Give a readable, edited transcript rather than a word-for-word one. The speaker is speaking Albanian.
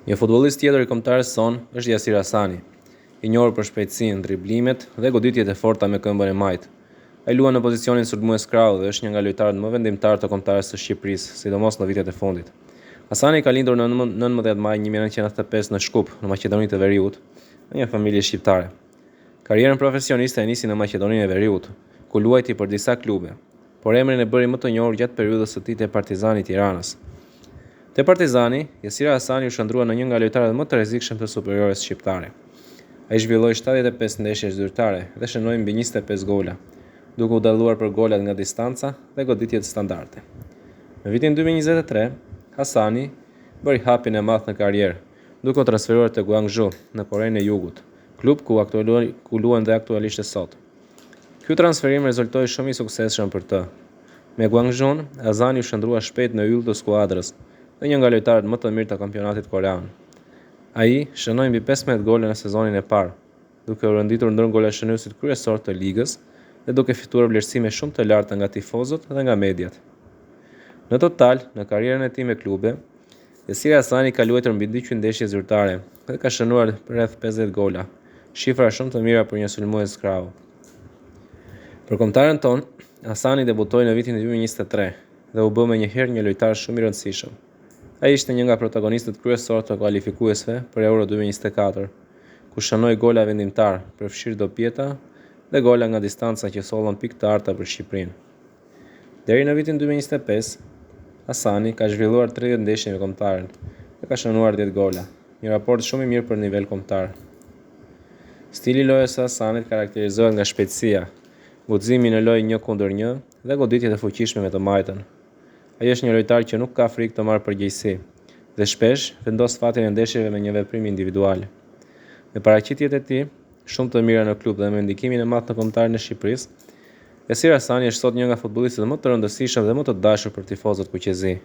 Një futbollist tjetër i kombëtarës son është Yasir Hasani, i njohur për shpejtësinë, driblimet dhe goditjet e forta me këmbën e majtë. Ai luan në pozicionin sulmues krau dhe është një nga lojtarët më vendimtar të kombëtarës së Shqipërisë, sidomos në vitet e fundit. Hasani ka lindur në 19 maj 1995 në Shkup, në Maqedoninë e Veriut, në një familje shqiptare. Karrierën profesioniste e nisi në Maqedoninë e Veriut, ku luajti për disa klube, por emrin e bëri më të njohur gjatë periudhës së tij te Partizani i Tiranës. Te Partizani, Yasir Hasani u shndrua në një nga lojtarët më të rrezikshëm të superiores shqiptare. Ai zhvilloi 75 ndeshje zyrtare dhe shënoi mbi 25 gola, duke u dalluar për golat nga distanca dhe goditjet standarde. Në vitin 2023, Hasani bëri hapin e madh në karrierë, duke u transferuar te Gwangju në Korenë e Jugut, klub ku luan dhe aktualisht sot. Ky transferim rezultoi shumë i suksesshëm për të. Me Gwangju, Hasani u shndrua shpejt në yll të skuadrës dhe një nga lojtarët më të mirë të kampionatit korean. Ai shënoi mbi 15 gole në sezonin e parë, duke u renditur ndër golashënuesit kryesor të ligës dhe duke fituar vlerësime shumë të larta nga tifozët dhe nga mediat. Në total, në karrierën e tij me klube, Yasir Hasani ka luajtur mbi 200 ndeshje zyrtare dhe ka shënuar rreth 50 gola, shifra shumë të mira për një sulmues krau. Për kombëtarën tonë, Hasani debutoi në vitin 2023 dhe u bë menjëherë një lojtar shumë i rëndësishëm. Ai ishte një nga protagonistët kryesorë të kualifikuesve për Euro 2024, ku shënoi gola vendimtar, përfshirë dopjeta dhe gola nga distanca që sollën pikë të arta për Shqipërinë. Deri në vitin 2025, Hasani ka zhvilluar 30 ndeshje me kombëtarën dhe ka shënuar 10 gola, një raport shumë i mirë për nivel kombëtar. Stili i lojës së Hasanit karakterizohet nga shpejtësia, guximi në lojë 1-1 dhe goditjet e fuqishme me të majtën. Ai është një lojtar që nuk ka frikë të marrë përgjegjësi dhe shpesh vendos fatin e ndeshjeve me një veprim individual. Me paraqitjet e tij, shumë të mira në klub dhe me ndikimin e madh të kombëtarëve në Shqipërisë, Yasir Hasani është sot një nga futbollistët më të rëndësishëm dhe më të dashur për tifozët kuqezi.